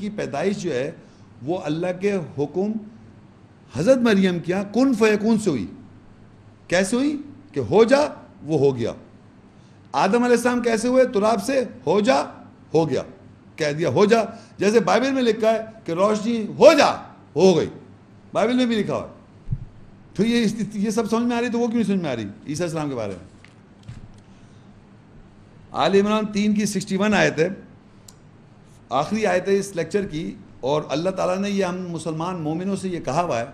کی پیدائش جو ہے وہ اللہ کے حکم حضرت مریم کیا کن فیکون سے ہوئی. کیسے ہوئی؟ کہ ہو جا، وہ ہو گیا. آدم علیہ السلام کیسے ہوئے؟ تراب سے. ہو جا، ہو گیا، کہہ دیا ہو جا. جیسے بائبل میں لکھا ہے کہ روشنی ہو جا، ہو گئی، بائبل میں بھی لکھا ہوا ہے. تو یہ سب سمجھ میں آ رہی تو وہ کیوں نہیں سمجھ میں آ رہی عیسیٰ السلام کے بارے میں؟ آل عمران 3 کی 61 آیت ہے، آخری آیت ہے اس لیکچر کی. اور اللہ تعالیٰ نے یہ ہم مسلمان مومنوں سے یہ کہا ہوا ہے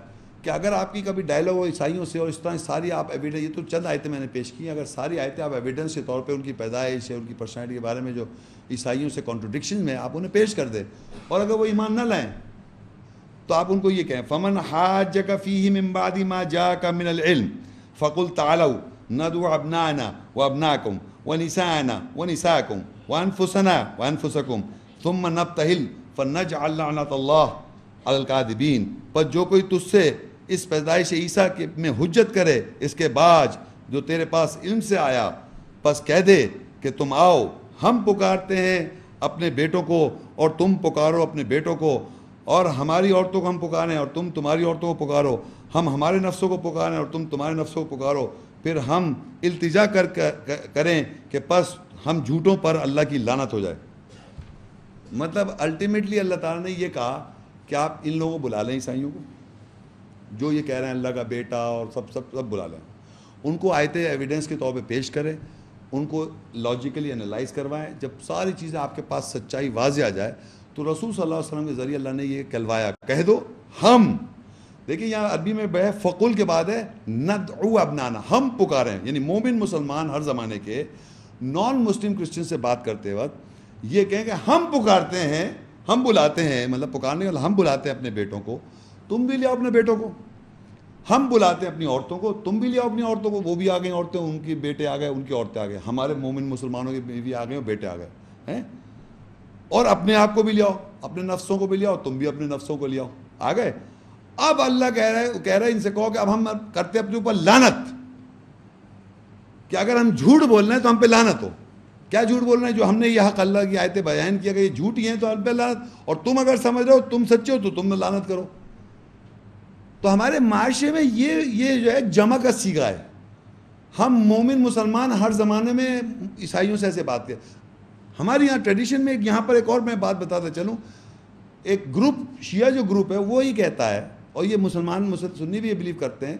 کہ اگر آپ کی کبھی ڈائلاگ ہو عیسائیوں سے اور اس طرح ساری آپ ایویڈنس، یہ تو چند آیتیں میں نے پیش کی، اگر ساری آیتیں آپ ایویڈنس کے طور پہ ان کی پیدائش ہے، ان کی پرسنالٹی کے بارے میں جو عیسائیوں سے کانٹرڈکشن میں آپ انہیں پیش کر دیں، اور اگر وہ ایمان نہ لائیں تو آپ ان کو یہ کہیں فمن حاجک فیہ من بعد ما جاءک من العلم فقل تعالوا ندعو ابناءنا وابناءکم ونساءنا ونساءکم وانفسنا وانفسکم ثم نبتہل فنجعل لعنت اللہ علی الکاذبین. پر جو کوئی تجھ سے اس پیدائش عیسیٰ میں حجت کرے اس کے بعد جو تیرے پاس علم سے آیا، پس کہہ دے کہ تم آؤ، ہم پکارتے ہیں اپنے بیٹوں کو اور تم پکارو اپنے بیٹوں کو، اور ہماری عورتوں کو ہم پکاریں اور تم تمہاری عورتوں کو پکارو، ہم ہمارے نفسوں کو پکاریں اور تم تمہارے نفسوں کو پکارو. پھر ہم التجا کریں کہ پس ہم جھوٹوں پر اللہ کی لعنت ہو جائے. مطلب الٹیمیٹلی اللہ تعالیٰ نے یہ کہا کہ آپ ان لوگوں کو بلا لیں، عیسائیوں کو جو یہ کہہ رہے ہیں اللہ کا بیٹا اور سب بلا لیں، ان کو آیتیں ایویڈنس کے طور پہ پیش کریں، ان کو لاجیکلی انالائز کروائیں. جب ساری چیزیں آپ کے پاس سچائی واضح آ جائے تو رسول صلی اللہ علیہ وسلم کے ذریعے اللہ نے یہ کہلوایا، کہہ دو ہم. دیکھیں یہاں عربی میں بہ فقل کے بعد ہے ندعو ابنانا، ہم پکاریں. یعنی مومن مسلمان ہر زمانے کے نان مسلم کرسچن سے بات کرتے وقت یہ کہیں کہ ہم پکارتے ہیں، ہم بلاتے ہیں، مطلب پکارنے والا ہم بلاتے ہیں اپنے بیٹوں کو، تم بھی لے آؤ اپنے بیٹوں کو. ہم بلاتے ہیں اپنی عورتوں کو، تم بھی لے آؤ اپنی عورتوں کو. وہ بھی آ گئی عورتیں، ان کی بیٹے آ گئے، ان کی عورتیں آ گئے. ہمارے مومن مسلمانوں کے بیوی آ گئے اور بیٹے آ گئے ہیں. اور اپنے آپ کو بھی لے آؤ، اپنے نفسوں کو بھی لے آؤ، تم بھی اپنے نفسوں کو لے آؤ. آ گئے. اب اللہ کہہ رہا ہے ان سے کہو کہ اب ہم کرتے اپنے اوپر لعنت، کہ اگر ہم جھوٹ بول رہے ہیں تو ہم پہ لعنت ہو. کیا جھوٹ بول رہے ہیں؟ جو ہم نے یہ حق اللہ کی آیتیں بیان کیا کہ یہ جھوٹی ہیں تو ہم پہ لعنت، اور تم اگر سمجھ رہے ہو تم سچے ہو تو تم نے لعنت کرو. تو ہمارے معاشرے میں یہ جو ہے جمع کا صیغہ ہے. ہم مومن مسلمان ہر زمانے میں عیسائیوں سے ایسے بات کرتے. ہمارے یہاں ٹریڈیشن میں یہاں پر ایک اور میں بات بتاتا چلوں، ایک گروپ شیعہ جو گروپ ہے وہ ہی کہتا ہے، اور یہ مسلمان سنی بھی یہ بلیو کرتے ہیں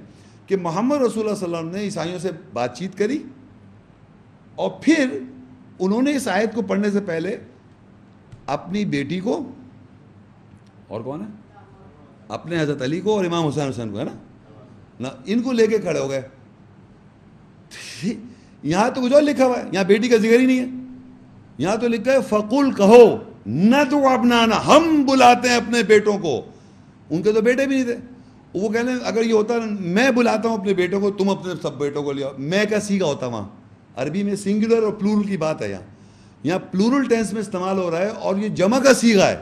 کہ محمد رسول اللہ صلی اللہ علیہ وسلم نے عیسائیوں سے بات چیت کری، اور پھر انہوں نے اس آیت کو پڑھنے سے پہلے اپنی بیٹی کو، اور کون ہے، اپنے حضرت علی کو اور امام حسین کو، ہے نا، ان کو لے کے کھڑے ہو گئے. یہاں تو کچھ اور لکھا ہوا ہے، یہاں بیٹی کا ذکر ہی نہیں ہے. یہاں تو لکھا ہے فقل کہو ندعو ابنانا، ہم بلاتے ہیں اپنے بیٹوں کو. ان کے تو بیٹے بھی نہیں تھے. وہ کہنے اگر یہ ہوتا میں بلاتا ہوں اپنے بیٹوں کو، تم اپنے سب بیٹوں کو لے آؤ، میں کا سیگا ہوتا وہاں. عربی میں سنگولر اور پلورل کی بات ہے، یہاں پلورل ٹینس میں استعمال ہو رہا ہے، اور یہ جمع کا سیگا ہے.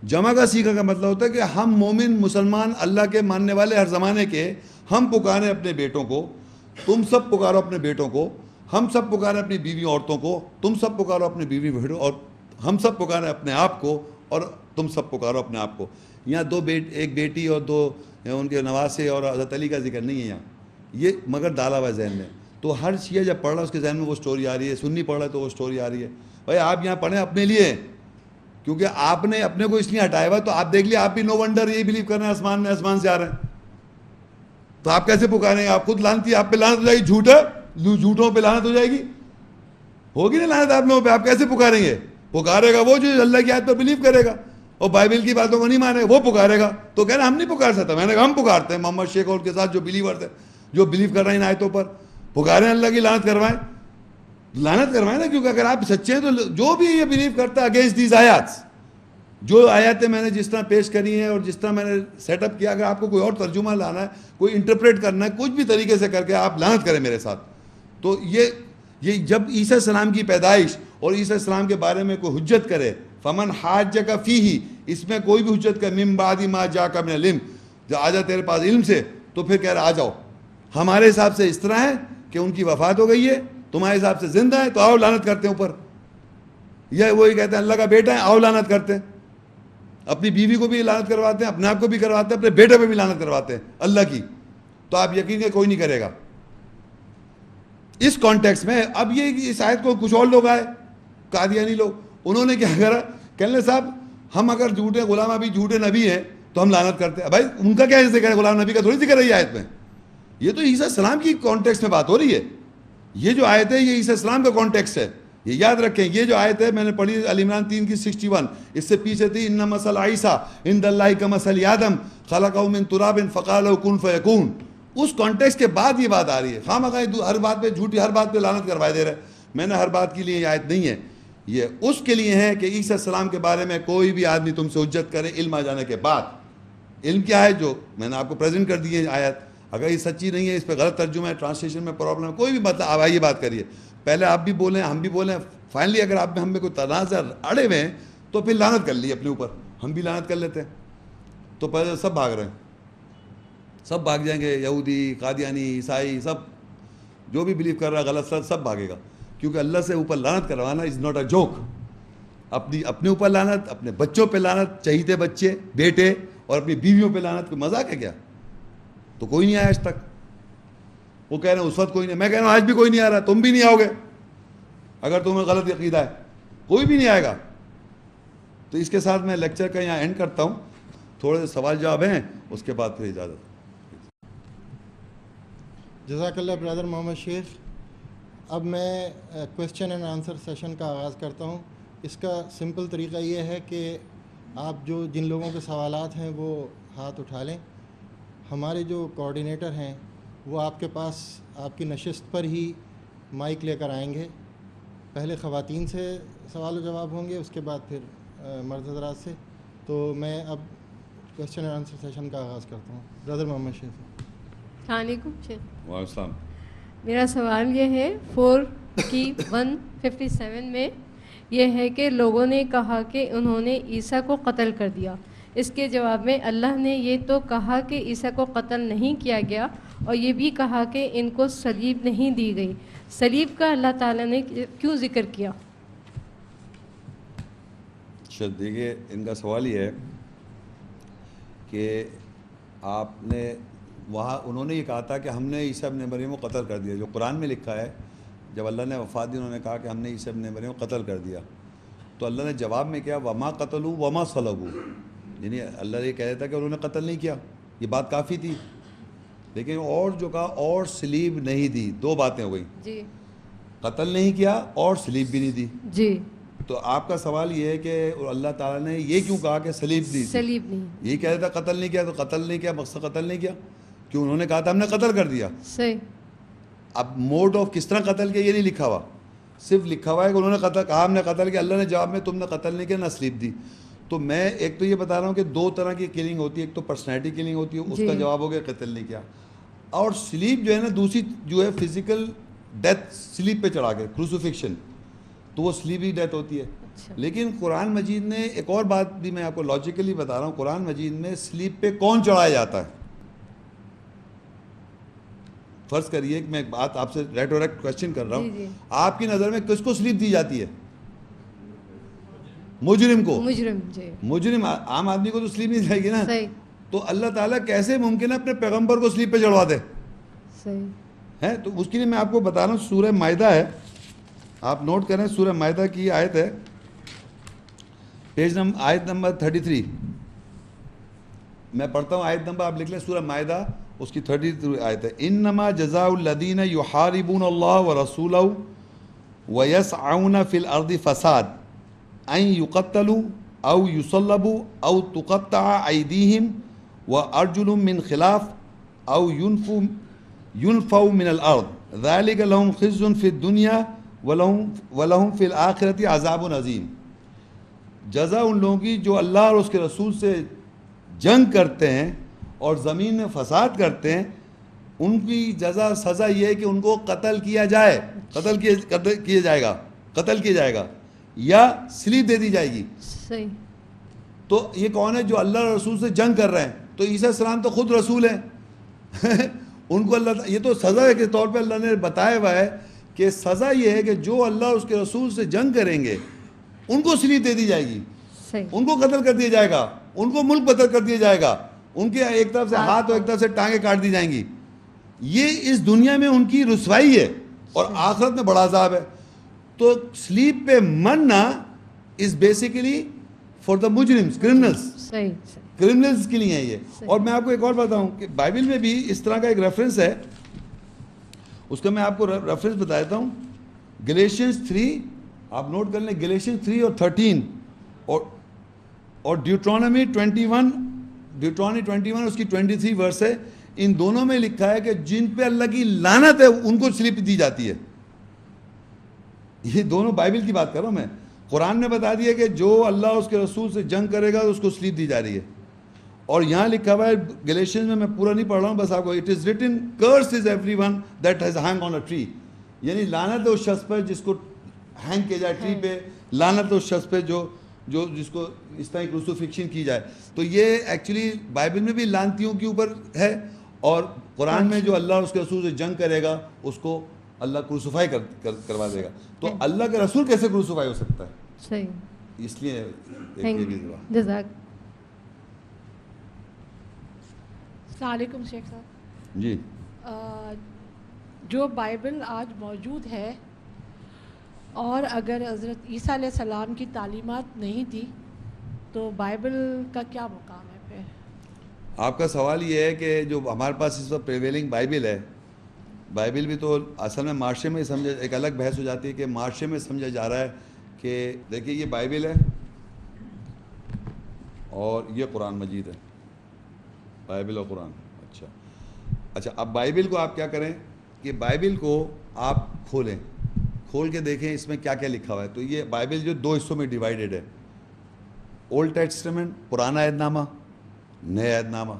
جمع کا سیگا کا مطلب ہوتا ہے کہ ہم مومن مسلمان اللہ کے ماننے والے ہر زمانے کے، ہم پکاریں اپنے بیٹوں کو، تم سب پکارو اپنے بیٹوں کو، ہم سب پکاریں اپنی بیوی عورتوں کو، تم سب پکارو اپنی بیوی بیٹوں، اور ہم سب پکاریں اپنے آپ کو، اور تم سب پکارو اپنے آپ کو. یہاں ایک بیٹی اور دو ان کے نواسے اور حضرت علی کا ذکر نہیں ہے یہاں، یہ مگر ڈالا ہوا ہے ذہن میں. تو ہر شیعہ جب پڑھ رہا ہے اس کے ذہن میں وہ سٹوری آ رہی ہے، سنی پڑھ رہا ہے تو وہ سٹوری آ رہی ہے. بھائی آپ یہاں پڑھیں اپنے لیے، کیونکہ آپ نے اپنے کو اس لیے ہٹایا ہوا. تو آپ دیکھ لیے آپ بھی نو ونڈر یہی بلیو کر رہے ہیں آسمان میں آسمان سے آ رہے ہیں، تو آپ کیسے پکاریں گے؟ آپ خود لعنتی، آپ پہ لعنت ہو جائے گی. جھوٹ ہے، جھوٹوں پہ لعنت ہو جائے گی، ہوگی نا لعنت آپ لوگوں پہ. آپ کیسے پکاریں گے؟ پکارے گا وہ جو اللہ کی آیت پر بلیو کرے گا اور بائبل کی باتوں کو نہیں مانے گا، وہ پکارے گا. تو کہہ رہے ہم نہیں پکار سکتا. میں نے کہا ہم پکارتے ہیں. محمد شیخ اور کے ساتھ جو بلیورز ہیں، جو بلیو کر رہے ہیں ان آیتوں پر، پکاریں اللہ کی لعنت کروائیں. لعنت کروائیں نا، کیونکہ اگر آپ سچے ہیں تو جو بھی یہ بلیو کرتا ہے اگینسٹ دیز آیات، جو آیاتیں میں نے جس طرح پیش کری ہیں اور جس طرح میں نے سیٹ اپ کیا، اگر آپ کو کوئی اور ترجمہ لانا ہے، کوئی انٹرپریٹ کرنا ہے، کچھ بھی طریقے سے کر کے آپ لعنت کریں میرے ساتھ. تو یہ جب عیسیٰ السلام کی پیدائش اور عیسیٰ السلام کے بارے میں کوئی حجت کرے، فمن حاجک فیہ، اس میں کوئی بھی حجت کرے، من بعد ما جاءک من العلم، جو آ جا تیرے پاس علم سے، تو پھر کہہ رہا آ جاؤ. ہمارے حساب سے اس طرح ہے کہ ان کی وفات ہو گئی ہے، تمہارے حساب سے زندہ ہے، تو آؤ لعنت کرتے ہیں اوپر. یہ وہی کہتے ہیں اللہ کا بیٹا ہے، آؤ لعنت کرتے ہیں. اپنی بیوی کو بھی لعنت کرواتے ہیں, اپنے آپ کو بھی کرواتے ہیں, اپنے بیٹے پہ بھی لعنت کرواتے ہیں اللہ کی. تو آپ یقین کہ کوئی نہیں کرے گا اس کانٹیکس میں. اب یہ اس آیت کو کچھ اور لوگ آئے, قادیانی لوگ, انہوں نے کیا کرا, کہنے لگے صاحب ہم اگر جھوٹے غلام ابھی جھوٹے نبی ہیں تو ہم لعنت کرتے ہیں. بھائی ان کا کیا ذکر ہے, غلام نبی کا تھوڑی ذکر ہے یہ آیت میں. یہ تو عیسیٰ السلام کی کانٹیکس میں بات ہو رہی ہے. یہ جو آیت ہے یہ عیسیٰ السلام کا کانٹیکس ہے, یہ یاد رکھیں. یہ جو آیت ہے میں نے پڑھی ال عمران 3:61, اس سے پیچھے تھی ان مثل عیسیٰ عند اللہ کمثل آدم خلقہ من تراب فقال له کن فیکون. اس کانٹیکس کے بعد یہ بات آ رہی ہے. خواہ ہر بات پہ جھوٹی, ہر بات پہ لعنت کروائے دے رہے. میں نے ہر بات کے لیے یہ آیت نہیں ہے, یہ اس کے لیے ہے کہ عیسیٰ السلام کے بارے میں کوئی بھی آدمی تم سے حجت کرے علم آ جانے کے بعد. علم کیا ہے جو میں نے آپ کو پریزنٹ کر دی ہے آیت, اگر یہ سچی نہیں ہے, اس پہ غلط ترجمہ ہے, ٹرانسلیشن میں پرابلم ہے, کوئی بھی مطلب آپ آئیے بات کریے, پہلے آپ بھی بولیں ہم بھی بولیں. فائنلی اگر آپ میں ہم میں کوئی تنازع اڑے ہوئے ہیں تو پھر لعنت کر لی اپنے اوپر, ہم بھی لعنت کر لیتے ہیں. تو پہلے سب بھاگ رہے ہیں, سب بھاگ جائیں گے, یہودی, قادیانی, عیسائی, سب جو بھی بلیو کر رہا ہے غلط سب بھاگے گا, کیونکہ اللہ سے اوپر لعنت کروانا از ناٹ اے جوک. اپنے اوپر لعنت, اپنے بچوں پہ لعنت, چہیتے بچے بیٹے, اور اپنی بیویوں پہ لعنت, کوئی مذاق ہے کیا؟ تو کوئی نہیں آیا آج تک. وہ کہہ رہے ہیں اس وقت کوئی نہیں, میں کہہ رہا ہوں آج بھی کوئی نہیں آ رہا, تم بھی نہیں آؤ گے اگر تمہیں غلط عقیدہ ہے, کوئی بھی نہیں آئے گا. تو اس کے ساتھ میں لیکچر کا یہاں اینڈ کرتا ہوں. تھوڑے سے سوال جواب ہیں, اس کے بعد پھر اجازت. جزاک اللہ برادر محمد شیخ. اب میں کویسچن اینڈ آنسر سیشن کا آغاز کرتا ہوں. اس کا سمپل طریقہ یہ ہے کہ آپ جن لوگوں کے سوالات ہیں وہ ہاتھ اٹھا لیں. ہمارے جو کوآرڈینیٹر ہیں وہ آپ کے پاس آپ کی نشست پر ہی مائک لے کر آئیں گے. پہلے خواتین سے سوال و جواب ہوں گے, اس کے بعد پھر مرد حضرات سے. تو میں اب کویسچن اینڈ آنسر سیشن کا آغاز کرتا ہوں. برادر محمد شیخ. السلام علیکم شیخ. وعلیکم السلام. میرا سوال یہ ہے 4 کی 157 میں یہ ہے کہ لوگوں نے کہا کہ انہوں نے عیسیٰ کو قتل کر دیا. اس کے جواب میں اللہ نے یہ تو کہا کہ عیسیٰ کو قتل نہیں کیا گیا, اور یہ بھی کہا کہ ان کو صلیب نہیں دی گئی. صلیب کا اللہ تعالیٰ نے کیوں ذکر کیا؟ دیکھیے ان کا سوال یہ ہے کہ آپ نے وہاں انہوں نے یہ کہا تھا کہ ہم نے عیسیٰ ابن مریم کو قتل کر دیا. جو قرآن میں لکھا ہے, جب اللہ نے وفات دی انہوں نے کہا کہ ہم نے عیسیٰ ابن مریم کو قتل کر دیا. تو اللہ نے جواب میں کیا وما قتلوا وما صلبوا, یعنی اللہ یہ کہہ دیتا کہ انہوں نے قتل نہیں کیا, یہ بات کافی تھی. لیکن اور جو کہا اور سلیب نہیں دی, دو باتیں ہو گئیں جی, قتل نہیں کیا اور سلیب بھی نہیں دی. جی. تو آپ کا سوال یہ ہے کہ اللہ تعالیٰ نے یہ کیوں کہا کہ سلیب دی؟ سلیب نہیں, یہ کہہ دیتا قتل نہیں کیا, تو قتل نہیں کیا مقصد قتل نہیں کیا, کیوں انہوں نے کہا تھا ہم نے قتل کر دیا. صحیح. اب موڈ آف کس طرح قتل کیا یہ نہیں لکھا ہوا, صرف لکھا ہوا ہے کہ انہوں نے قتل کہا ہم نے قتل کیا. اللہ نے جواب میں تم نے قتل نہیں کیا نہ سلیب دی. تو میں ایک تو یہ بتا رہا ہوں کہ دو طرح کی کلنگ ہوتی ہے, ایک تو پرسنالٹی کلنگ ہوتی ہے, اس کا جواب ہو گیا قتل نہیں کیا, اور سلیب جو ہے نا دوسری جو ہے فزیکل ڈیتھ, سلیب پہ چڑھا کے کروسیفکشن, تو وہ سلیبی ڈیتھ ہوتی ہے. لیکن قرآن مجید نے ایک اور بات بھی میں آپ کو لاجیکلی بتا رہا ہوں, قرآن مجید میں سلیب پہ کون چڑھایا جاتا ہے. فرض کریے کہ میں ایک بات آپ سے ڈائریکٹ کویسچن کر رہا ہوں, آپ کی نظر میں کس کو سلیب دی جاتی ہے؟ مجرم کو. مجرم, جی. مجرم, عام آدمی کو تو سلیب نہیں جائے گی نا. صحیح. تو اللہ تعالیٰ کیسے ممکن ہے اپنے پیغمبر کو سلیب پہ چڑھوا دے؟ صحیح ہے. تو اس کے لیے میں آپ کو بتا رہا ہوں, سورہ مائدہ ہے, آپ نوٹ کریں, سورہ مائدہ کی آیت ہے, آیت نمبر 33. میں پڑھتا ہوں آیت نمبر, آپ لکھ لیں, سورہ مائدہ اس کی 33 آیت ہے. انما جزاء الذین یحاربون اللہ ورسولہ ویسعون فی الارض فساد ان یقتلوا او یصلبوا او تقطع ایدیہم وارجلهم من خلاف او ينفوا من الارض ذلك لهم خزي في الدنيا ولهم في الآخرة عذاب عظیم. جزا ان لوگوں کی جو اللہ اور اس کے رسول سے جنگ کرتے ہیں اور زمین میں فساد کرتے ہیں, ان کی جزا سزا یہ ہے کہ ان کو قتل کیا جائے, قتل کیا جائے گا یا سلیب دے دی جائے گی. صحیح. تو یہ کون ہے جو اللہ اور رسول سے جنگ کر رہے ہیں؟ تو عیسیٰ السلام تو خود رسول ہیں. ان کو اللہ, یہ تو سزا کے طور پہ اللہ نے بتایا ہوا ہے کہ سزا یہ ہے کہ جو اللہ اور اس کے رسول سے جنگ کریں گے ان کو سلیب دے دی جائے گی. صحیح. ان کو قتل کر دیا جائے گا, ان کو ملک بدر کر دیا جائے گا, ان کے ایک طرف سے ہاتھ اور ایک طرف سے ٹانگیں کاٹ دی جائیں گی. یہ اس دنیا میں ان کی رسوائی ہے اور آخرت میں بڑا عذاب ہے. تو سلیپ پہ مرنا از بیسیکلی فار دا مجرمز, کرمنلز, صحیح. کرمنلز کے لیے ہے یہ. اور میں آپ کو ایک اور بتاؤں کہ بائبل میں بھی اس طرح کا ایک ریفرنس ہے, اس کا میں آپ کو ریفرنس بتا دیتا ہوں. گلیشینز 3, آپ نوٹ کر لیں, گلیشینز 3 اور 13 اور ڈیوٹرانومی 21 اس کی 23 ورس ہے. ان دونوں میں لکھا ہے کہ جن پہ اللہ کی لعنت ہے ان کو سلیپ دی جاتی ہے. یہ دونوں بائبل کی بات کر رہا ہوں میں. قرآن نے بتا دیا کہ جو اللہ اس کے رسول سے جنگ کرے گا اس کو سلیپ دی جا رہی ہے. اور یہاں لکھا ہوا ہے گلیشینز میں پورا نہیں پڑھ رہا ہوں, بس آپ کو, it is written curse is every one that has hang on a tree. یعنی لعنت ہے اس شخص پر جس کو ہینگ کیا جائے ٹری پہ, لعنت ہے اس شخص پہ جو جس کو اس طرح کروسیفکشن کی جائے. تو یہ ایکچولی بائبل میں بھی لعنتیوں کے اوپر ہے, اور قرآن میں جو اللہ اور اس کے رسول سے جنگ کرے گا اس کو اللہ کروسیفائی کروا دے گا. تو اللہ کا رسول کیسے کروسیفائی ہو سکتا ہے؟ صحیح. اس لیے جزاک. السلام علیکم شیخ صاحب. جی, جو بائبل آج موجود ہے اور اگر حضرت عیسیٰ علیہ السلام کی تعلیمات نہیں تھی تو بائبل کا کیا مقام ہے پھر؟ آپ کا سوال یہ ہے کہ جو ہمارے پاس اس وقت پریویلنگ بائبل ہے, بائبل بھی تو اصل میں معاشرے میں سمجھا, ایک الگ بحث ہو جاتی ہے کہ معاشرے میں سمجھا جا رہا ہے کہ دیکھیے یہ بائبل ہے اور یہ قرآن مجید ہے, بائبل اور قرآن. اچھا اب بائبل کو آپ کیا کریں کہ بائبل کو آپ کھول کے دیکھیں اس میں کیا کیا لکھا ہوا ہے. تو یہ بائبل جو 2 حصوں میں ڈیوائیڈڈ ہے, اولڈ ٹیسٹمنٹ, پرانا عہد نامہ, نیا عہد نامہ.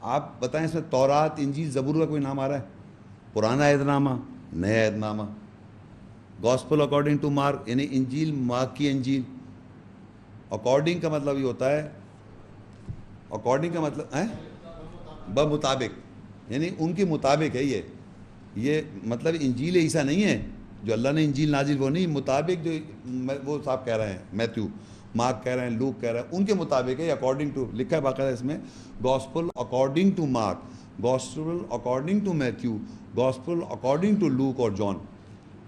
آپ بتائیں اس میں تورات, انجیل, زبور کا کوئی نام آ رہا ہے؟ پرانا عہد نامہ, نیا عہد نامہ. گاسپل اکارڈنگ ٹو مارک, یعنی انجیل مارک کی انجیل. اکارڈنگ کا مطلب یہ ہوتا ہے, اکارڈنگ کا مطلب ہے بمطابق, یعنی ان کے مطابق ہے. یہ مطلب انجیل عیسیٰ نہیں ہے جو اللہ نے انجیل نازل, وہ نہیں, مطابق جو وہ صاحب کہہ رہے ہیں, میتھیو, مارک کہہ رہے ہیں, لوک کہہ رہے ہیں, ان کے مطابق ہے. اکارڈنگ ٹو لکھا ہے باقاعدہ اس میں, gospel according to Mark, gospel according to Matthew, gospel according to Luke اور جان.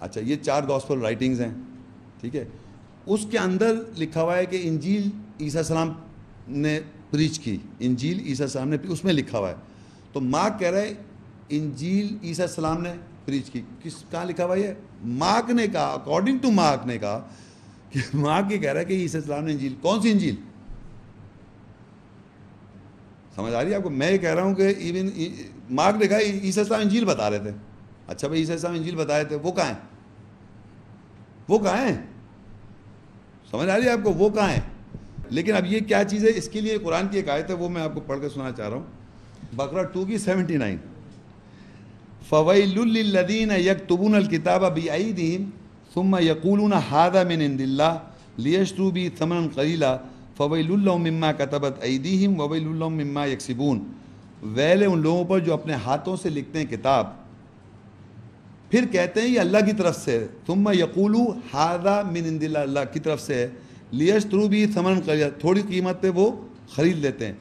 اچھا, یہ 4 گاسپل رائٹنگز ہیں, ٹھیک ہے. اس کے اندر لکھا ہوا ہے کہ انجیل عیسیٰ السلام نے پریچ کی, انجیل عیسیٰ السلام نے, اس میں لکھا ہوا ہے. تو مارک کہہ رہا ہے انجیل عیسیٰ السلام نے پریچ کی. کہاں لکھا ہوا ہے؟ مارک نے کہا, اکارڈنگ ٹو مارک نے کہا کہ مارک یہ کہہ رہا ہے کہ عیسیٰ السلام نے انجیل, کون سی انجیل؟ سمجھ آ رہی ہے آپ کو؟ میں یہ کہہ رہا ہوں کہ ایون مارک نے کہا عیسیٰ السلام انجیل بتا رہے تھے. اچھا بھائی, عیسیٰ السلام انجیل بتا رہے تھے, وہ کہاں ہیں؟ وہ کہاں ہیں؟ سمجھ آ رہی ہے آپ کو, وہ کہاں ہیں؟ لیکن اب یہ کیا چیز ہے, اس کے لیے قرآن کی ایک آیت ہے, وہ میں آپ کو پڑھ کے سنانا چاہ رہا ہوں. بقرہ 2 کی 79. فَوَيْلٌ لِّلَّذِينَ يَكْتُبُونَ الْكِتَابَ بِأَيْدِيهِمْ ثُمَّ يَقُولُونَ هَٰذَا مِنْ عِندِ اللَّهِ لِيَشْتَرُوا بِهِ ثَمَنًا قَلِيلًا فَوَيْلٌ لَّهُم مِّمَّا كَتَبَتْ أَيْدِيهِمْ وَوَيْلٌ لَّهُم مِّمَّا يَكْسِبُونَ. ویل ہے ان لوگوں پر جو اپنے ہاتھوں سے لکھتے ہیں کتاب, پھر کہتے ہیں یہ اللہ کی طرف سے ہے. ثُمَّ يَقُولُوا هَٰذَا مِنْ عِندِ اللَّهِ, اللہ کی طرف سے ہے. لِيَشْتَرُوا بِهِ ثَمَنًا قَلِيلًا, تھوڑی قیمت پہ وہ خرید لیتے ہیں.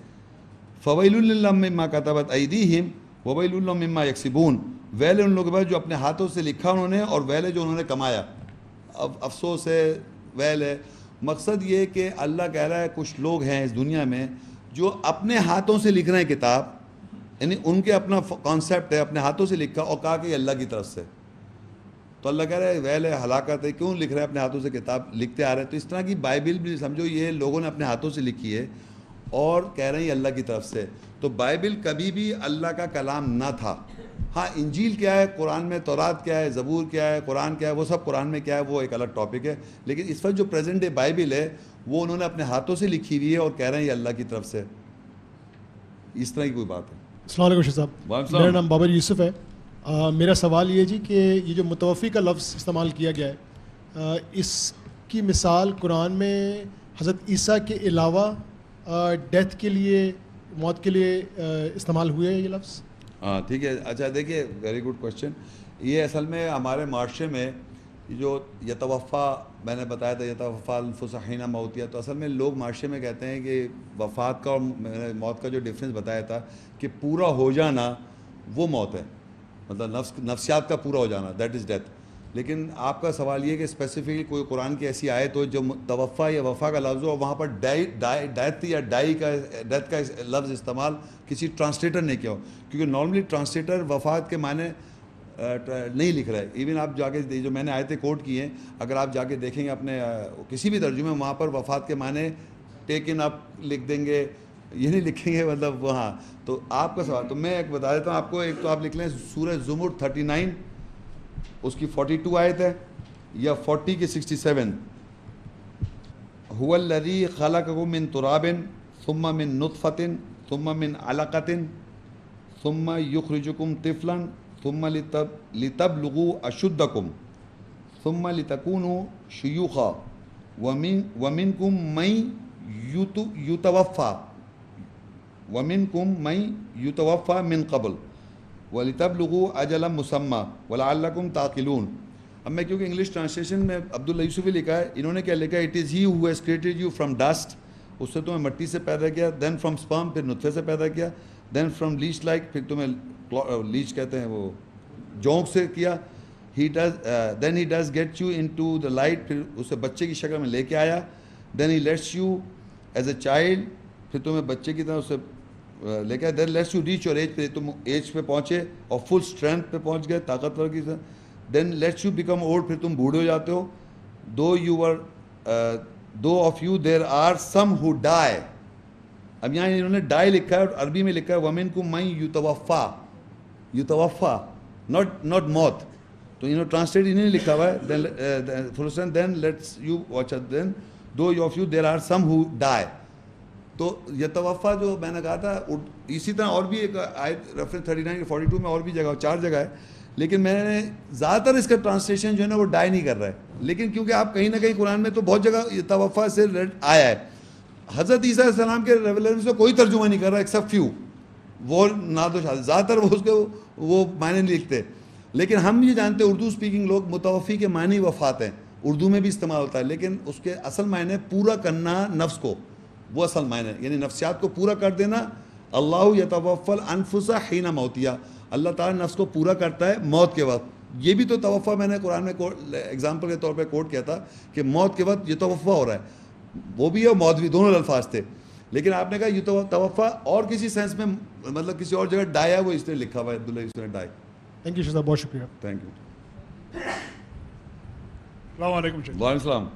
فَوَيْلٌ لَّهُم مِّمَّا كَتَبَتْ أَيْدِيهِمْ وَوَيْلٌ لَّهُم مِّمَّا يَكْسِبُونَ. ویل ہے ان لوگوں کے پاس جو اپنے ہاتھوں سے لکھا انہوں نے, اور ویل ہے جو انہوں نے کمایا. اب افسوس ہے, ویل ہے. مقصد یہ کہ اللہ کہہ رہا ہے کچھ لوگ ہیں اس دنیا میں جو اپنے ہاتھوں سے لکھ رہے ہیں کتاب, یعنی ان کے اپنا کانسیپٹ ہے, اپنے ہاتھوں سے لکھا اور کہا کہ یہ اللہ کی طرف سے. تو اللہ کہہ رہا ہے ویل ہے, ہلاکت ہے, کیوں لکھ رہے ہیں اپنے ہاتھوں سے کتاب, لکھتے آ رہے ہیں. تو اس طرح کی بائبل بھی سمجھو یہ لوگوں نے اپنے ہاتھوں سے لکھی ہے اور کہہ رہے ہیں یہ اللہ کی طرف سے. تو بائبل کبھی بھی اللہ کا کلام نہ تھا. ہاں انجیل کیا ہے, قرآن میں تورات کیا ہے, زبور کیا ہے, قرآن کیا ہے, وہ سب قرآن میں کیا ہے وہ ایک الگ ٹاپک ہے. لیکن اس وقت جو پریزنٹ ڈے بائبل ہے وہ انہوں نے اپنے ہاتھوں سے لکھی ہوئی ہے اور کہہ رہے ہیں یہ اللہ کی طرف سے. اس طرح کی کوئی بات ہے. السلام علیکم شیخ صاحب, میرا نام بابر یوسف ہے. میرا سوال یہ جی کہ یہ جو متوفی کا لفظ استعمال کیا گیا ہے, اس کی مثال قرآن میں حضرت عیسیٰ کے علاوہ ڈیتھ کے لیے, موت کے لیے استعمال ہوئے یہ لفظ؟ ہاں ٹھیک ہے. اچھا دیکھیے, ویری گڈ کوشچن. یہ اصل میں ہمارے معاشرے میں یہ جو یتوفا میں نے بتایا تھا یتوفا الانفس حین موتها، تو اصل میں لوگ معاشرے میں کہتے ہیں کہ وفات کا اور موت کا جو ڈفرینس بتایا تھا کہ پورا ہو جانا وہ موت ہے، مطلب نفسیات کا پورا ہو جانا دیٹ از ڈیتھ. لیکن آپ کا سوال یہ کہ اسپیسیفکلی کوئی قرآن کی ایسی آیت ہو جو توفا یا وفا کا لفظ ہو اور وہاں پر ڈیتھ یا ڈیتھ کا لفظ استعمال کسی ٹرانسلیٹر نے کیا ہو، کیونکہ نارملی ٹرانسلیٹر وفات کے معنی نہیں لکھ رہا ہے. ایون آپ جا کے جو میں نے آیتیں کوٹ کی ہیں، اگر آپ جا کے دیکھیں گے اپنے کسی بھی ترجمے میں، وہاں پر وفات کے معنی ٹیکن اپ لکھ دیں گے، یہ نہیں لکھیں گے مطلب وہاں. تو آپ کا سوال تو میں ایک بتا دیتا ہوں آپ کو. ایک تو آپ لکھ لیں سورہ زمر 39 اس کی 42 آیت ہے، یا 40 کی 67. هو الذی خلقکم من تراب ثم من نطفۃ ثم من علقۃ ثم یخرجکم طفلا ثم لتبلغوا اشدکم ثم لتکونوا شیوخا ومنکم من یتوفى من قبل وَلِتَبْلُغُوا أَجَلًا مُّسَمًّى وَلَعَلَّكُمْ تَعْقِلُونَ. اب میں کیونکہ انگلش ٹرانسلیشن میں عبداللہ یوسفی لکھا ہے، انہوں نے کیا لکھا ہے؟ It is he who has created you from dust, اس سے تمہیں مٹی سے پیدا کیا، دین فرام سپرم پھر نطفے سے پیدا کیا، دین فرام لیچ لائک پھر تمہیں لیچ کہتے ہیں وہ جونک سے کیا، then he does get you into the light, پھر اسے بچے کی شکل میں لے کے آیا، then he lets you as a child, پھر تمہیں بچے کی طرح اسے لے کے، then lets you reach your age, پھر تم ایج پہ پہنچے اور فل اسٹرینتھ پہ پہنچ گئے طاقتور کی طرح، then lets you become old, پھر تم بوڑھے ہو جاتے ہو. Though of you there are some who die. اب یہاں انہوں نے ڈائی لکھا ہے اور عربی میں لکھا ہے وَمِنْكُمْ مَن یتوفا ناٹ موت، تو انہوں نے ٹرانسلیٹ انہیں لکھا ہوا ہے. Then lets you watch then though of you there are some who die. تو یتوفا جو میں نے کہا تھا اسی طرح اور بھی ایک آیت ریفرنس 39 42 میں اور بھی جگہ 4 جگہ ہے، لیکن میں نے زیادہ تر اس کا ٹرانسلیشن جو ہے نا وہ ڈائی نہیں کر رہا ہے. لیکن کیونکہ آپ کہیں نہ کہیں قرآن میں تو بہت جگہ یتوفا سے آیا ہے. حضرت عیسیٰ علیہ السلام کے ریویلیشن سے کوئی ترجمہ نہیں کر رہا ایکسیپٹ فیو، وہ نادر زیادہ تر وہ اس کے وہ معنی نہیں لکھتے. لیکن ہم یہ جانتے ہیں اردو اسپیکنگ لوگ متوفی کے معنی وفات ہیں، اردو میں بھی استعمال ہوتا ہے، لیکن اس کے اصل معنی پورا کرنا نفس کو، وہ اصل معنی یعنی نفسیات کو پورا کر دینا. اللہ یتوفی الانفس حین موتها، اللہ تعالیٰ نفس کو پورا کرتا ہے موت کے وقت. یہ بھی تو توفا میں نے قرآن میں ایگزامپل کے طور پہ کوٹ کیا تھا کہ موت کے وقت یہ توفا ہو رہا ہے، وہ بھی ہے موت بھی، دونوں الفاظ تھے. لیکن آپ نے کہا یہ توفا اور کسی سینس میں مطلب کسی اور جگہ ڈائی ہے، وہ اس نے لکھا ہوا ہے عبداللہ اس نے ڈائی. تھینک یو شہزاد، بہت شکریہ. Thank you. السلام علیکم. وعلیکم السلام.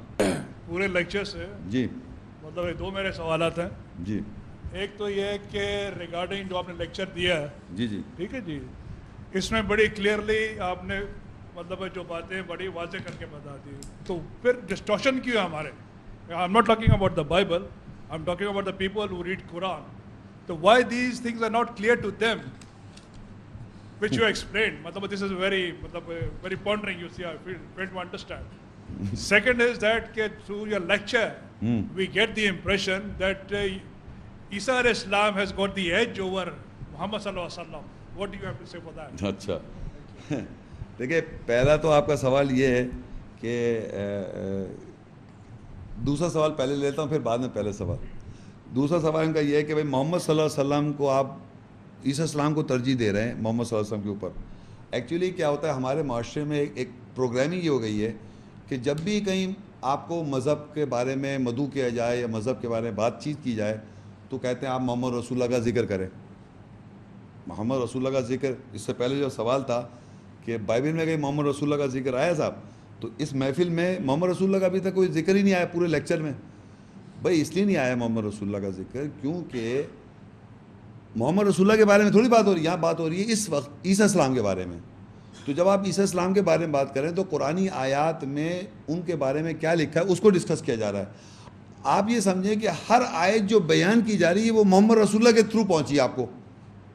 پورے لیکچر سے جی مطلب 2 میرے سوالات ہیں. جی ایک تو یہ ہے کہ ریگارڈنگ جو آپ نے لیکچر دیا ہے، جی جی ٹھیک ہے جی، اس میں بڑی کلیئرلی آپ نے مطلب جو باتیں بڑی واضح کر کے بتا دی. تو پھر ڈسٹورشن کیوں ہے ہمارے؟ I am not talking about the Bible, I am talking about the people who read Quran. تو why these things are not clear to them which you explained. Matlab, this is very pondering, you see, I feel trying to understand. Second is that through your lecture, we get the impression that Isa alayhi salam has got the edge over Muhammad sallallahu alaihi wasallam. What do you have to say for that? اچھا دیکھیں، پہلا تو آپ کا سوال یہ ہے کہ دوسرا سوال پہلے لیتا ہوں پھر بعد میں پہلے سوال. دوسرا سوال ان کا یہ ہے کہ بھائی محمد صلی اللہ علیہ وسلم کو آپ عیسیٰ السلام کو ترجیح دے رہے ہیں محمد صلی اللہ علیہ وسلم کے اوپر. ایکچولی کیا ہوتا ہے ہمارے معاشرے میں ایک پروگرامنگ یہ ہو گئی ہے کہ جب بھی کہیں آپ کو مذہب کے بارے میں مدعو کیا جائے یا مذہب کے بارے میں بات چیت کی جائے تو کہتے ہیں آپ محمد رسول اللہ کا ذکر کریں. محمد رسول اللہ کا ذکر، اس سے پہلے جو سوال تھا کہ بائبل میں کہیں محمد رسول اللہ کا ذکر آیا صاحب، تو اس محفل میں محمد رسول اللہ کا ابھی تک کوئی ذکر ہی نہیں آیا پورے لیکچر میں. بھائی اس لیے نہیں آیا محمد رسول اللہ کا ذکر کیونکہ محمد رسول اللہ کے بارے میں تھوڑی بات ہو رہی ہے، یہاں بات ہو رہی ہے اس وقت عیسیٰ السلام کے بارے میں. تو جب آپ عیسیٰ السلام کے بارے میں بات کریں تو قرآنی آیات میں ان کے بارے میں کیا لکھا ہے اس کو ڈسکس کیا جا رہا ہے. آپ یہ سمجھیں کہ ہر آیت جو بیان کی جا رہی ہے وہ محمد رسول اللہ کے تھرو پہنچی ہے آپ کو،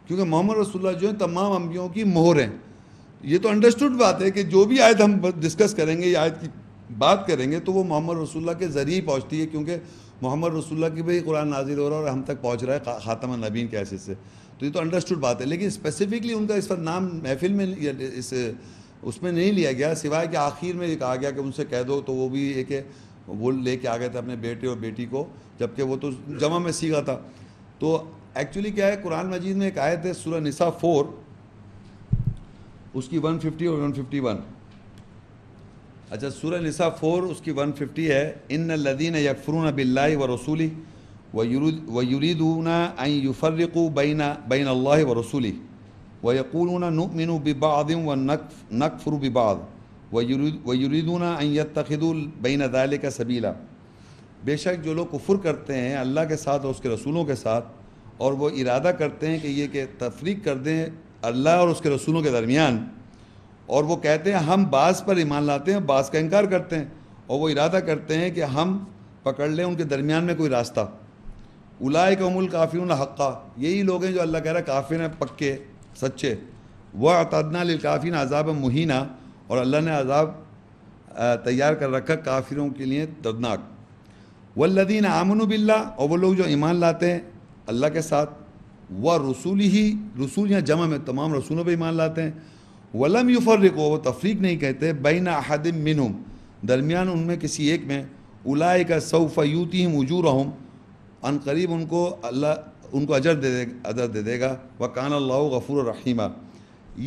کیونکہ محمد رسول اللہ جو ہیں تمام انبیاءوں کی مہر ہیں. یہ تو انڈرسٹوڈ بات ہے کہ جو بھی آیت ہم ڈسکس کریں گے یا آیت کی بات کریں گے تو وہ محمد رسول اللہ کے ذریعے پہنچتی ہے، کیونکہ محمد رسول اللہ کی بھی قرآن نازل ہو رہا ہے اور ہم تک پہنچ رہا ہے خاتم النبیین کے حیثیت سے. تو یہ تو انڈرسٹوڈ بات ہے. لیکن اسپیسیفکلی ان کا اس پر نام محفل میں یا اس اس میں نہیں لیا گیا، سوائے کہ آخر میں یہ کہا گیا کہ ان سے کہہ دو، تو وہ بھی ایک وہ لے کے آ گئے تھے اپنے بیٹے اور بیٹی کو، جبکہ وہ تو جمع میں سیکھا تھا. تو ایکچولی کیا ہے، قرآن مجید میں ایک آیت ہے سورہ نساء 4 اس کی 150 اور 151. اچھا سورہ نساء 4 اس کی 150 ہے، ان الذین یکفرون باللہ ورسولہ ویریدون ان یفرقوا بین اللہ ورسولہ ویقولون نؤمن ببعض ونکفر ببعض ویریدون ان یتخذوا بین ذلک سبیلا. بے شک جو لوگ کفر کرتے ہیں اللہ کے ساتھ اور اس کے رسولوں کے ساتھ، اور وہ ارادہ کرتے ہیں کہ یہ کہ تفریق کر دیں اللہ اور اس کے رسولوں کے درمیان، اور وہ کہتے ہیں ہم بعض پر ایمان لاتے ہیں بعض کا انکار کرتے ہیں، اور وہ ارادہ کرتے ہیں کہ ہم پکڑ لیں ان کے درمیان میں کوئی راستہ. اولئک هم الکافرون حقا، یہی لوگ ہیں جو اللہ کہہ رہا ہے کافر ہیں پکے سچے. وَأَعْتَدْنَا لِلْكَافِرِينَ عَذَابًا مُهِينًا، اور اللہ نے عذاب تیار کر رکھا کافروں کے لیے دردناک. وَالَّذِينَ آمَنُوا بِاللَّهِ، اور وہ لوگ جو ایمان لاتے ہیں اللہ کے ساتھ، وَرُسُولِهِ، رسول یہاں جمع میں تمام رسولوں پہ ایمان لاتے ہیں. وَلَمْ يُفَرِّقُوا، وہ تفریق نہیں کہتے، بَيْنَ أَحَدٍ مِّنْهُمْ، درمیان ان میں کسی ایک میں. أُولَٰئِكَ سَوْفَ يُؤْتِيهِمْ أُجُورَهُمْ، ان قریب ان کو اللہ ان کو اجر دے دے گا. وَكَانَ اللَّهُ غَفُورًا رَحِيمًا.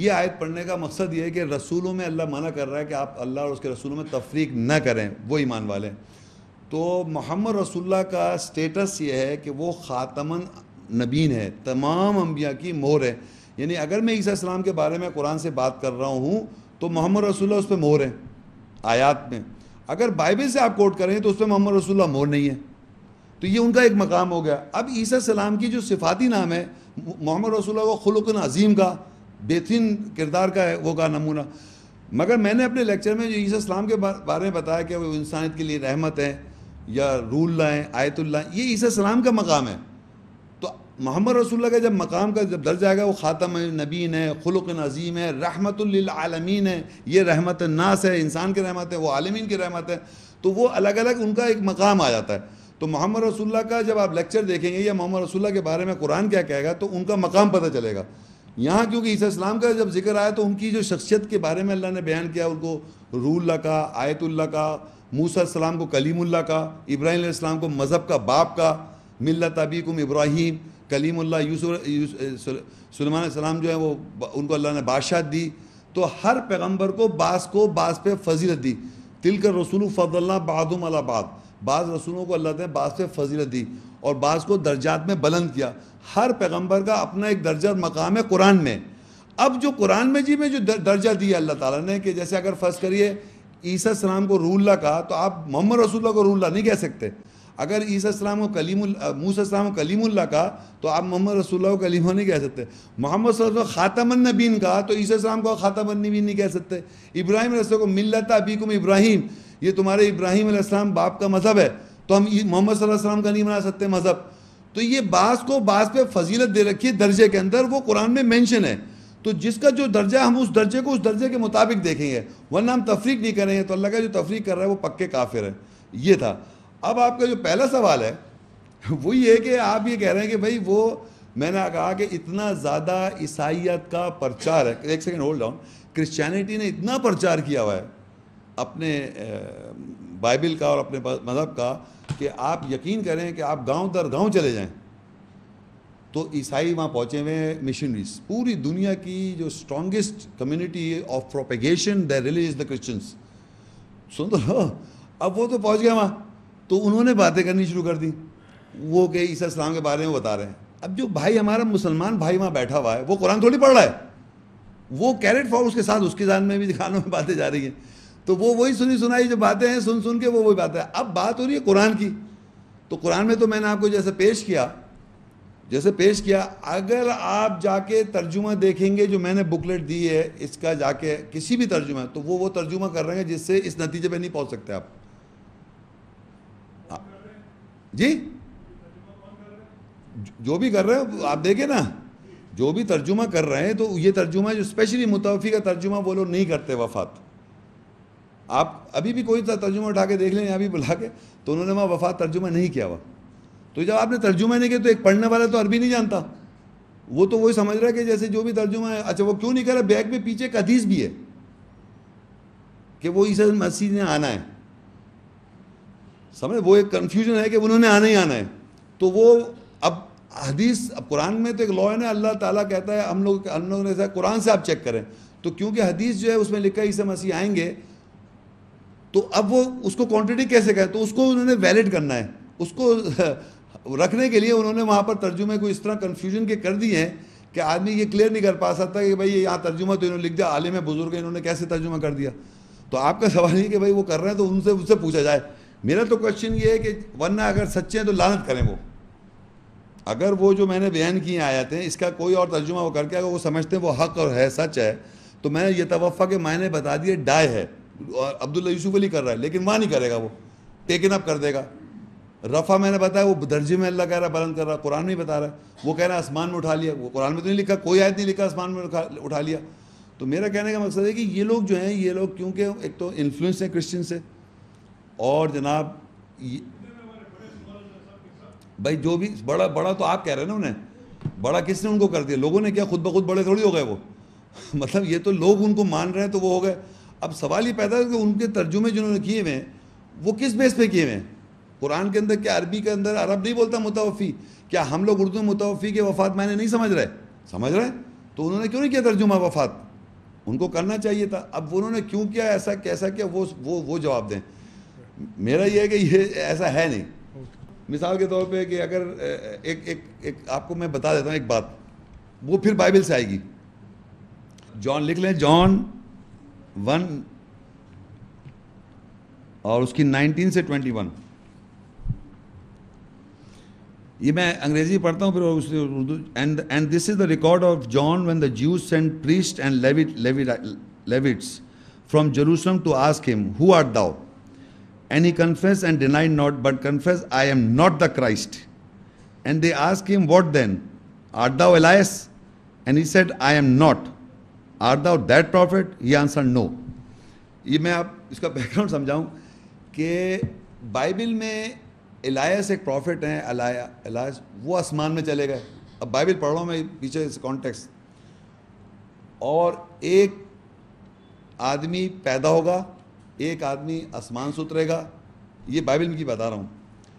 یہ آیت پڑھنے کا مقصد یہ ہے کہ رسولوں میں اللہ منع کر رہا ہے کہ آپ اللہ اور اس کے رسولوں میں تفریق نہ کریں، وہ ایمان والے. تو محمد رسول اللہ کا سٹیٹس یہ ہے کہ وہ خاتم النبیین ہے، تمام انبیاء کی مہر ہے. یعنی اگر میں عیسیٰ السلام کے بارے میں قرآن سے بات کر رہا ہوں تو محمد رسول اللہ اس پہ مہر ہے آیات میں. اگر بائبل سے آپ کوٹ کریں تو اس پہ محمد رسول اللہ مہر نہیں ہے. تو یہ ان کا ایک مقام ہو گیا. اب عیسیٰ السلام کی جو صفاتی نام ہے، محمد رسول اللہ وہ خلق عظیم کا، بہترین کردار کا ہے، وہ کا نمونہ. مگر میں نے اپنے لیکچر میں جو عیسیٰ السلام کے بارے میں بتایا کہ وہ انسانیت کے لیے رحمت ہے یا روح اللہ ہے، آیت اللہ، یہ عیسیٰ السلام کا مقام ہے. تو محمد رسول اللہ کا جب مقام کا جب درجہ آئے گا، وہ خاتم النبیین ہے، خلق عظیم ہے، رحمت للعالمین ہے. یہ رحمت الناس ہے، انسان کی رحمت ہے، وہ عالمین کی رحمت ہے. تو وہ الگ الگ ان کا ایک مقام آ جاتا ہے. تو محمد رسول اللہ کا جب آپ لیکچر دیکھیں گے یا محمد رسول اللہ کے بارے میں قرآن کیا کہے گا تو ان کا مقام پتہ چلے گا. یہاں کیونکہ عیسیٰ السلام کا جب ذکر آیا تو ان کی جو شخصیت کے بارے میں اللہ نے بیان کیا، ان کو روح اللہ کا، آیت اللہ کا، موسیٰ علیہ السلام کو کلیم اللہ کا، ابراہیم علیہ السلام کو مذہب کا باپ کا، ملت ابیکم ابراہیم، کلیم اللہ، سلیمان علیہ السلام جو ہے وہ ان کو اللہ نے بادشاہت دی. تو ہر پیغمبر کو بعض پہ فضیلت دی. تلک الرسول فضلنا بعضهم علی بعض، بعض رسولوں کو اللہ نے بعض پہ فضیلت دی اور بعض کو درجات میں بلند کیا. ہر پیغمبر کا اپنا ایک درجہ مقام ہے قرآن میں. اب جو قرآن مجید میں جو درجہ دیا اللہ تعالیٰ نے، کہ جیسے اگر فرض کریے عیسیٰ السلام کو روح اللہ کہا تو آپ محمد رسول اللہ کو روح اللہ نہیں کہہ سکتے. اگر عیسیٰ السلام کو موسیٰ السلام کو کلیم اللہ کہا تو آپ محمد رسول اللہ کو کلیم نہیں کہہ سکتے. محمد صلی اللہ علیہ وسلم خاتم النبیین کہا تو عیسیٰ السلام کو خاتم النبیین نہیں کہہ سکتے. ابراہیم علیہ السلام کو ملت ابیکم ابراہیم، یہ تمہارے ابراہیم علیہ السلام باپ کا مذہب ہے، تو ہم محمد صلی اللہ علیہ وسلم کا نہیں بنا سکتے مذہب. تو یہ بعض کو بعض پہ فضیلت دے رکھی ہے درجے کے اندر، وہ قرآن میں مینشن ہے. تو جس کا جو درجہ، ہم اس درجے کو اس درجے کے مطابق دیکھیں گے، ورنہ ہم تفریق نہیں کریں گے. تو اللہ کا جو تفریق کر رہا ہے وہ پکے کافر ہے. یہ تھا. اب آپ کا جو پہلا سوال ہے وہ یہ ہے کہ آپ یہ کہہ رہے ہیں کہ بھائی وہ، میں نے کہا کہ اتنا زیادہ عیسائیت کا پرچار ہے. ایک سیکنڈ ہولڈ ڈاؤن. کرسچینٹی نے اتنا پرچار کیا ہوا ہے اپنے بائبل کا اور اپنے مذہب کا کہ آپ یقین کریں کہ آپ گاؤں در گاؤں چلے جائیں تو عیسائی وہاں پہنچے ہوئے ہیں، مشنریز. پوری دنیا کی جو strongest community of propagation they rely is the Christians. سن تو اب وہ تو پہنچ گئے وہاں، تو انہوں نے باتیں کرنی شروع کر دی، وہ کہ عیسیٰ السلام کے بارے میں بتا رہے ہیں. اب جو بھائی ہمارا مسلمان بھائی وہاں بیٹھا ہوا ہے وہ قرآن تھوڑی پڑھ رہا ہے، وہ کیریٹ فار اس کے ساتھ اس کے ذہن میں بھی دکھانوں میں باتیں جا رہی ہیں. تو وہ وہی سنی سنائی جو باتیں ہیں سن کے وہ وہی باتیں ہیں. اب بات ہو رہی ہے قرآن کی. تو قرآن میں تو میں نے آپ کو جیسے پیش کیا، اگر آپ جا کے ترجمہ دیکھیں گے جو میں نے بکلیٹ دی ہے اس کا، جا کے کسی بھی ترجمہ، تو وہ ترجمہ کر رہے ہیں جس سے اس نتیجے پہ نہیں پہنچ سکتے آپ. جی جو بھی کر رہے ہیں آپ دیکھیں نا، جو بھی ترجمہ کر رہے ہیں تو یہ ترجمہ جو اسپیشلی متوفی کا ترجمہ وہ لوگ نہیں کرتے وفات. آپ ابھی بھی کوئی ترجمہ اٹھا کے دیکھ لیں یہاں بھی بلا کے، تو انہوں نے وہاں وفات ترجمہ نہیں کیا ہوا. تو جب آپ نے ترجمہ نہیں کیا تو ایک پڑھنے والا تو عربی نہیں جانتا، وہ تو وہی سمجھ رہا ہے کہ جیسے جو بھی ترجمہ ہے. اچھا وہ کیوں نہیں کر رہا؟ بیگ میں پیچھے ایک حدیث بھی ہے، کہ وہ عیسیٰ مسیح نے آنا ہے. سمجھ, وہ ایک کنفیوژن ہے کہ انہوں نے آنا ہی آنا ہے. تو وہ اب حدیث, اب قرآن میں تو ایک لا ہے نا, اللہ تعالیٰ کہتا ہے ہم لوگوں نے ایسا, قرآن سے آپ چیک کریں. تو کیونکہ حدیث جو ہے اس میں لکھا ہے عیسیٰ مسیح آئیں گے, تو اب وہ اس کو کانٹریڈکٹ کیسے کریں؟ تو اس کو انہوں نے ویلڈ کرنا ہے. اس کو رکھنے کے لیے انہوں نے وہاں پر ترجمے کو اس طرح کنفیوژن کے کر دیے ہیں کہ آدمی یہ کلیئر نہیں کر پا سکتا کہ بھائی یہاں ترجمہ تو انہوں نے لکھ دیا, عالم بزرگ انہوں نے کیسے ترجمہ کر دیا. تو آپ کا سوال یہ کہ بھائی وہ کر رہے ہیں تو ان سے پوچھا جائے. میرا تو کوشچن یہ ہے کہ ورنہ اگر سچے ہیں تو لعنت کریں. وہ اگر وہ جو میں نے بیان کیے آیات ہیں اس کا کوئی اور ترجمہ وہ کر کے اگر وہ سمجھتے ہیں وہ حق اور ہے, سچ ہے, تو میں نے یہ توفع کہ میں نے بتا دیا ڈائے ہے, اور عبداللہ یوسف علی کر رہا ہے, لیکن وہاں نہیں کرے گا, وہ ٹیکن اپ کر دے گا. رفع میں نے بتایا وہ درجے میں اللہ کہہ رہا ہے بلند کر رہا, قرآن نہیں بتا رہا ہے. وہ کہہ رہا ہے آسمان میں اٹھا لیا, وہ قرآن میں تو نہیں لکھا, کوئی آیت نہیں لکھا آسمان میں اٹھا لیا. تو میرا کہنے کا مقصد ہے کہ یہ لوگ جو ہیں, یہ لوگ کیونکہ ایک تو انفلوئنس ہیں کرسچن سے, اور جناب بھائی جو بھی بڑا تو آپ کہہ رہے ہیں نا, انہیں بڑا کس نے ان کو کر دیا؟ لوگوں نے کیا, خود بخود بڑے تھوڑی ہو گئے وہ. مطلب یہ تو لوگ ان کو مان رہے ہیں تو وہ ہو گئے. اب سوال یہ پیدا ہے کہ ان کے ترجمے جنہوں نے کیے ہوئے ہیں وہ کس بیس پہ کیے ہوئے ہیں؟ قرآن کے اندر کیا عربی کے اندر عرب نہیں بولتا متوفی؟ کیا ہم لوگ اردو میں متوفی کے وفات معنی نہیں سمجھ رہے؟ تو انہوں نے کیوں نہیں کیا ترجمہ وفات؟ ان کو کرنا چاہیے تھا. اب انہوں نے کیوں کیا, ایسا کیسا کیا, وہ جواب دیں. میرا یہ ہے کہ یہ ایسا ہے نہیں. مثال کے طور پہ کہ اگر ایک آپ کو میں بتا دیتا ہوں ایک بات, وہ پھر بائبل سے آئے گی. جان لکھ لیں, جان 1 اور اس کی 19 سے 21. یہ میں انگریزی پڑھتا ہوں پھر اس نے Urdu. And this is the record of John when the Jews sent priest and Levites from Jerusalem to ask him who art thou? And he confessed and denied not, but confessed, I am not the Christ. And they asked him, what then? Art thou Elias? And he said, I am not. Art thou that prophet? He answered, no. یہ میں آپ اس کا back ground سمجھاؤں کہ Bible میں الیاس ایک profit ہیں, الیاس وہ آسمان میں چلے گئے. اب بائبل پڑھ رہا ہوں میں پیچھے سے کانٹیکسٹ. اور ایک آدمی پیدا ہوگا, ایک آدمی آسمان سے اترے گا. یہ بائبل میں کی بتا رہا ہوں.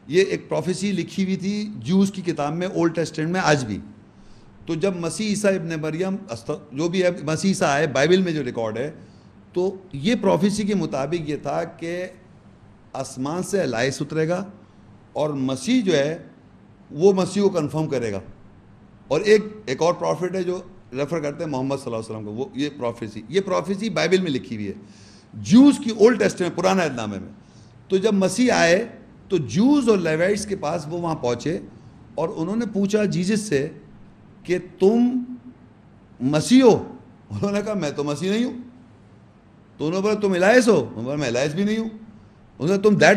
یہ ایک پروفیسی لکھی ہوئی تھی جوز کی کتاب میں, اولڈ ٹیسٹمنٹ میں آج بھی. تو جب مسیح عیسیٰ ابن مریم جو بھی ہے مسیح عیسیٰ آئے, بائبل میں جو ریکارڈ ہے, تو یہ پروفیسی کے مطابق یہ تھا کہ آسمان سے الیاس اترے گا اور مسیح جو ہے وہ مسیح کو کنفرم کرے گا. اور ایک اور پروفٹ ہے جو ریفر کرتے ہیں محمد صلی اللہ علیہ وسلم کو, وہ یہ پروفیسی بائبل میں لکھی ہوئی ہے جوز کی, اولڈ ٹیسٹمنٹ پرانا عہد نامے میں. تو جب مسیح آئے تو جوز اور لیوائٹس کے پاس وہ وہاں پہنچے اور انہوں نے پوچھا جیزس سے کہ تم مسیح ہو؟ انہوں نے کہا میں تو مسیح نہیں ہوں. تو انہوں نے بولا تم الیاس ہو؟ انہوں نے بولا میں الیاس بھی نہیں ہوں. انہوں نے تم دیٹ